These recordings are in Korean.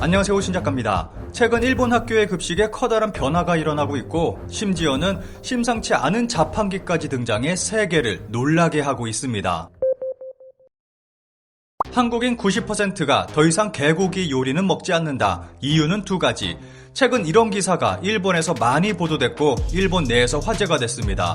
안녕하세요, 신작가입니다. 최근 일본 학교의 급식에 커다란 변화가 일어나고 있고 심지어는 심상치 않은 자판기까지 등장해 세계를 놀라게 하고 있습니다. 한국인 90%가 더 이상 개고기 요리는 먹지 않는다. 이유는 두 가지. 최근 이런 기사가 일본에서 많이 보도됐고 일본 내에서 화제가 됐습니다.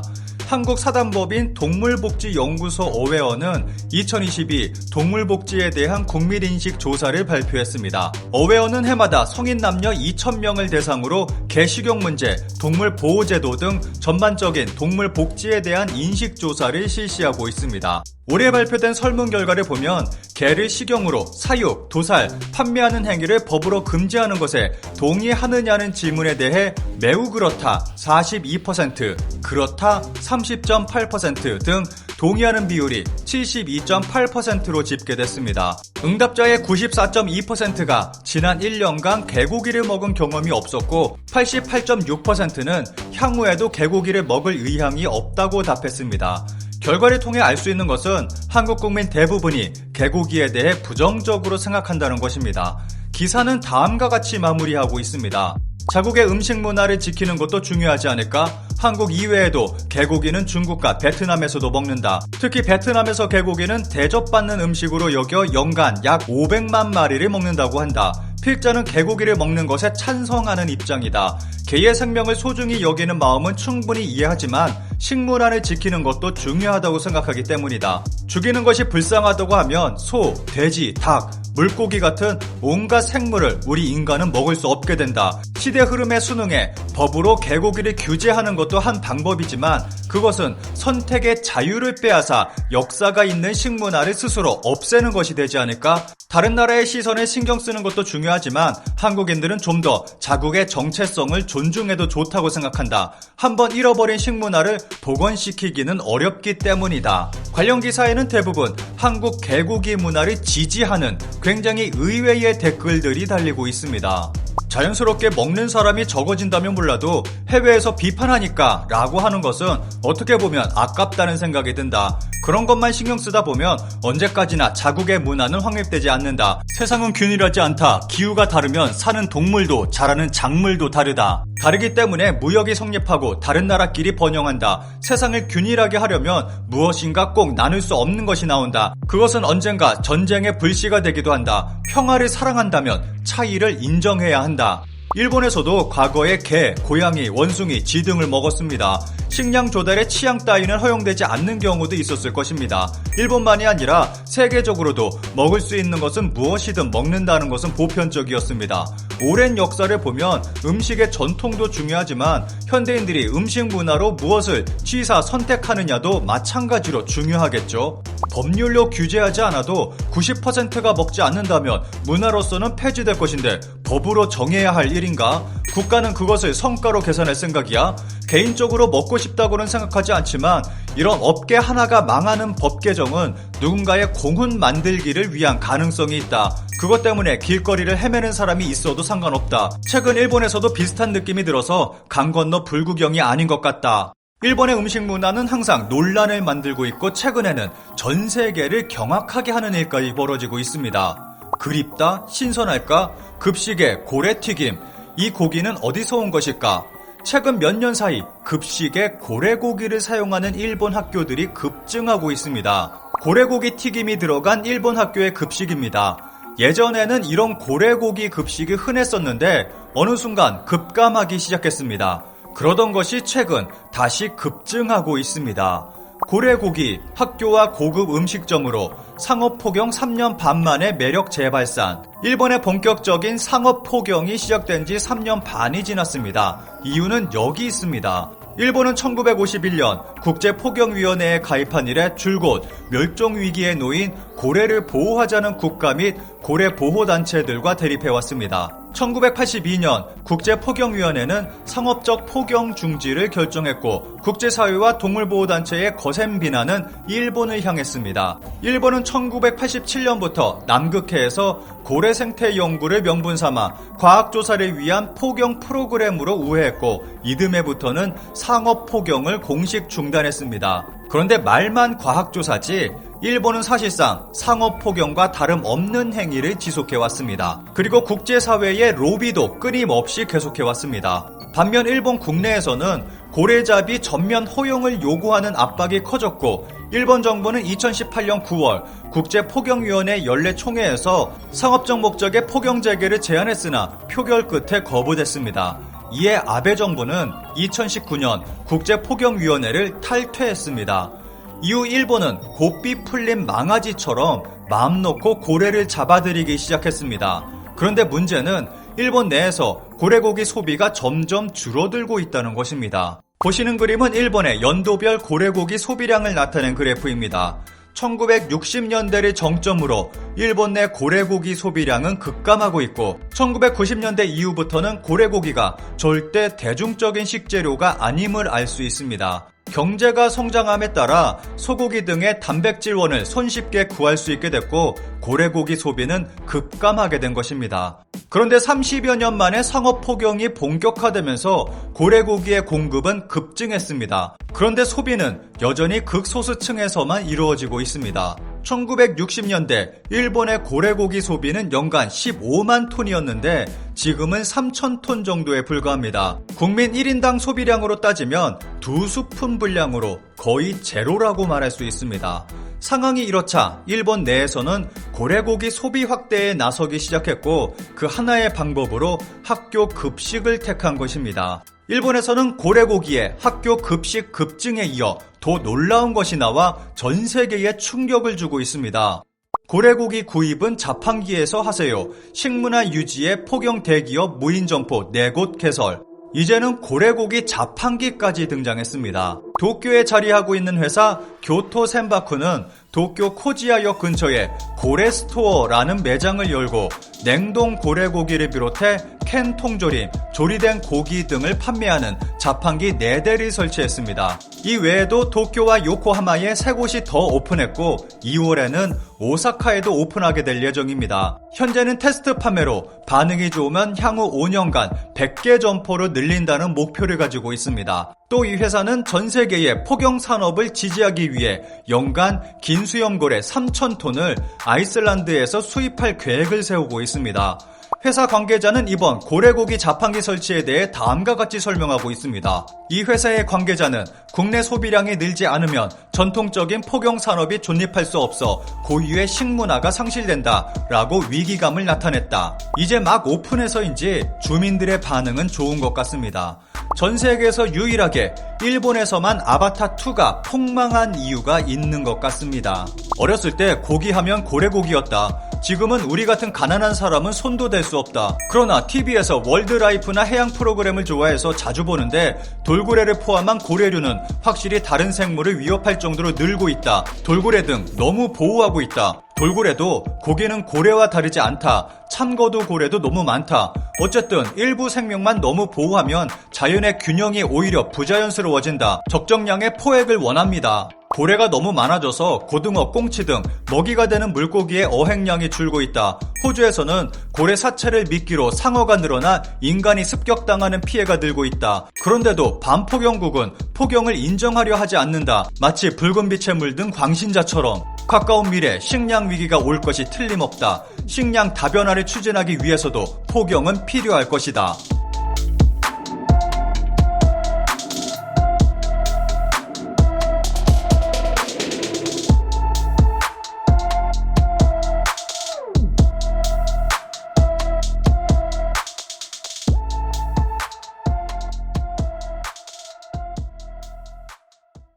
한국사단법인 동물복지연구소 어웨어는 2022 동물복지에 대한 국민인식 조사를 발표했습니다. 어웨어는 해마다 성인 남녀 2,000명을 대상으로 개 식용 문제, 동물 보호제도 등 전반적인 동물 복지에 대한 인식 조사를 실시하고 있습니다. 올해 발표된 설문 결과를 보면 개를 식용으로 사육, 도살, 판매하는 행위를 법으로 금지하는 것에 동의하느냐는 질문에 대해 매우 그렇다 42%, 그렇다 30.8% 등 동의하는 비율이 72.8%로 집계됐습니다. 응답자의 94.2%가 지난 1년간 개고기를 먹은 경험이 없었고 88.6%는 향후에도 개고기를 먹을 의향이 없다고 답했습니다. 결과를 통해 알 수 있는 것은 한국 국민 대부분이 개고기에 대해 부정적으로 생각한다는 것입니다. 기사는 다음과 같이 마무리하고 있습니다. 자국의 음식 문화를 지키는 것도 중요하지 않을까? 한국 이외에도 개고기는 중국과 베트남에서도 먹는다. 특히 베트남에서 개고기는 대접받는 음식으로 여겨 연간 약 500만 마리를 먹는다고 한다. 필자는 개고기를 먹는 것에 찬성하는 입장이다. 개의 생명을 소중히 여기는 마음은 충분히 이해하지만 식문화를 지키는 것도 중요하다고 생각하기 때문이다. 죽이는 것이 불쌍하다고 하면 소, 돼지, 닭, 물고기 같은 온갖 생물을 우리 인간은 먹을 수 없게 된다. 시대 흐름에 순응해 법으로 개고기를 규제하는 것도 한 방법이지만 그것은 선택의 자유를 빼앗아 역사가 있는 식문화를 스스로 없애는 것이 되지 않을까? 다른 나라의 시선에 신경 쓰는 것도 중요하지만 한국인들은 좀 더 자국의 정체성을 존중해도 좋다고 생각한다. 한번 잃어버린 식문화를 복원시키기는 어렵기 때문이다. 관련 기사에는 대부분 한국 개고기 문화를 지지하는 굉장히 의외의 댓글들이 달리고 있습니다. 자연스럽게 먹는 사람이 적어진다면 몰라도 해외에서 비판하니까 라고 하는 것은 어떻게 보면 아깝다는 생각이 든다. 그런 것만 신경 쓰다 보면 언제까지나 자국의 문화는 확립되지 않는다. 세상은 균일하지 않다. 기후가 다르면 사는 동물도 자라는 작물도 다르다. 다르기 때문에 무역이 성립하고 다른 나라끼리 번영한다. 세상을 균일하게 하려면 무엇인가 꼭 나눌 수 없는 것이 나온다. 그것은 언젠가 전쟁의 불씨가 되기도 한다. 평화를 사랑한다면 차이를 인정해야 한다. 일본에서도 과거에 개, 고양이, 원숭이, 쥐 등을 먹었습니다. 식량 조달의 취향 따위는 허용되지 않는 경우도 있었을 것입니다. 일본만이 아니라 세계적으로도 먹을 수 있는 것은 무엇이든 먹는다는 것은 보편적이었습니다. 오랜 역사를 보면 음식의 전통도 중요하지만 현대인들이 음식 문화로 무엇을 취사 선택하느냐도 마찬가지로 중요하겠죠. 법률로 규제하지 않아도 90%가 먹지 않는다면 문화로서는 폐지될 것인데 법으로 정해야 할 일인가? 국가는 그것을 성과로 계산할 생각이야? 개인적으로 먹고 싶다고는 생각하지 않지만 이런 업계 하나가 망하는 법 개정은 누군가의 공훈 만들기를 위한 가능성이 있다. 그것 때문에 길거리를 헤매는 사람이 있어도 상관없다. 최근 일본에서도 비슷한 느낌이 들어서 강 건너 불구경이 아닌 것 같다. 일본의 음식 문화는 항상 논란을 만들고 있고 최근에는 전 세계를 경악하게 하는 일까지 벌어지고 있습니다. 그립다? 신선할까? 급식에 고래튀김. 이 고기는 어디서 온 것일까? 최근 몇 년 사이 급식에 고래고기를 사용하는 일본 학교들이 급증하고 있습니다. 고래고기 튀김이 들어간 일본 학교의 급식입니다. 예전에는 이런 고래고기 급식이 흔했었는데 어느 순간 급감하기 시작했습니다. 그러던 것이 최근 다시 급증하고 있습니다. 고래고기, 학교와 고급 음식점으로 상업포경 3년 반 만에 매력 재발산. 일본의 본격적인 상업포경이 시작된 지 3년 반이 지났습니다. 이유는 여기 있습니다. 일본은 1951년 국제포경위원회에 가입한 이래 줄곧 멸종위기에 놓인 고래를 보호하자는 국가 및 고래 보호단체들과 대립해왔습니다. 1982년 국제포경위원회는 상업적 포경 중지를 결정했고 국제사회와 동물보호단체의 거센 비난은 일본을 향했습니다. 일본은 1987년부터 남극해에서 고래 생태 연구를 명분 삼아 과학조사를 위한 포경 프로그램으로 우회했고 이듬해부터는 상업 포경을 공식 중단했습니다. 그런데 말만 과학조사지 일본은 사실상 상업폭염과 다름없는 행위를 지속해왔습니다. 그리고 국제사회의 로비도 끊임없이 계속해왔습니다. 반면 일본 국내에서는 고래잡이 전면 허용을 요구하는 압박이 커졌고 일본 정부는 2018년 9월 국제폭염위원회 연례총회에서 상업적 목적의 폭염 재개를 제안했으나 표결 끝에 거부됐습니다. 이에 아베 정부는 2019년 국제폭염위원회를 탈퇴했습니다. 이후 일본은 고삐 풀린 망아지처럼 마음 놓고 고래를 잡아들이기 시작했습니다. 그런데 문제는 일본 내에서 고래고기 소비가 점점 줄어들고 있다는 것입니다. 보시는 그림은 일본의 연도별 고래고기 소비량을 나타낸 그래프입니다. 1960년대를 정점으로 일본 내 고래고기 소비량은 급감하고 있고 1990년대 이후부터는 고래고기가 절대 대중적인 식재료가 아님을 알 수 있습니다. 경제가 성장함에 따라 소고기 등의 단백질원을 손쉽게 구할 수 있게 됐고 고래고기 소비는 급감하게 된 것입니다. 그런데 30여 년 만에 상업폭염이 본격화되면서 고래고기의 공급은 급증했습니다. 그런데 소비는 여전히 극소수층에서만 이루어지고 있습니다. 1960년대 일본의 고래고기 소비는 연간 15만 톤이었는데 지금은 3천 톤 정도에 불과합니다. 국민 1인당 소비량으로 따지면 2스푼 분량으로 거의 제로라고 말할 수 있습니다. 상황이 이렇자 일본 내에서는 고래고기 소비 확대에 나서기 시작했고 그 하나의 방법으로 학교 급식을 택한 것입니다. 일본에서는 고래고기의 학교 급식 급증에 이어 더 놀라운 것이 나와 전 세계에 충격을 주고 있습니다. 고래고기 구입은 자판기에서 하세요. 식문화 유지에 폭영 대기업 무인점포 4곳 개설. 이제는 고래고기 자판기까지 등장했습니다. 도쿄에 자리하고 있는 회사 교토 센바쿠는 도쿄 코지야역 근처에 고래스토어라는 매장을 열고 냉동 고래고기를 비롯해 캔 통조림, 조리된 고기 등을 판매하는 자판기 4대를 설치했습니다. 이 외에도 도쿄와 요코하마에 3곳이 더 오픈했고 2월에는 오사카에도 오픈하게 될 예정입니다. 현재는 테스트 판매로 반응이 좋으면 향후 5년간 100개 점포로 늘린다는 목표를 가지고 있습니다. 또 이 회사는 전 세계의 폭영 산업을 지지하기 위해 연간 긴수염고래 3,000톤을 아이슬란드에서 수입할 계획을 세우고 있습니다. 회사 관계자는 이번 고래고기 자판기 설치에 대해 다음과 같이 설명하고 있습니다. 이 회사의 관계자는 국내 소비량이 늘지 않으면 전통적인 폭영 산업이 존립할 수 없어 고유의 식문화가 상실된다 라고 위기감을 나타냈다. 이제 막 오픈해서인지 주민들의 반응은 좋은 것 같습니다. 전 세계에서 유일하게 일본에서만 아바타2가 폭망한 이유가 있는 것 같습니다. 어렸을 때 고기하면 고래고기였다. 지금은 우리 같은 가난한 사람은 손도 댈 수 없다. 그러나 TV에서 월드라이프나 해양 프로그램을 좋아해서 자주 보는데 돌고래를 포함한 고래류는 확실히 다른 생물을 위협할 정도로 늘고 있다. 돌고래 등 너무 보호하고 있다. 돌고래도 고기는 고래와 다르지 않다. 참거두 고래도 너무 많다. 어쨌든 일부 생명만 너무 보호하면 자연의 균형이 오히려 부자연스러워진다. 적정량의 포획을 원합니다. 고래가 너무 많아져서 고등어, 꽁치 등 먹이가 되는 물고기의 어획량이 줄고 있다. 호주에서는 고래 사체를 미끼로 상어가 늘어나 인간이 습격당하는 피해가 늘고 있다. 그런데도 반폭영국은 폭영을 인정하려 하지 않는다. 마치 붉은 빛에 물든 광신자처럼. 가까운 미래 식량 위기가 올 것이 틀림없다. 식량 다변화를 추진하기 위해서도 폭영은 필요할 것이다.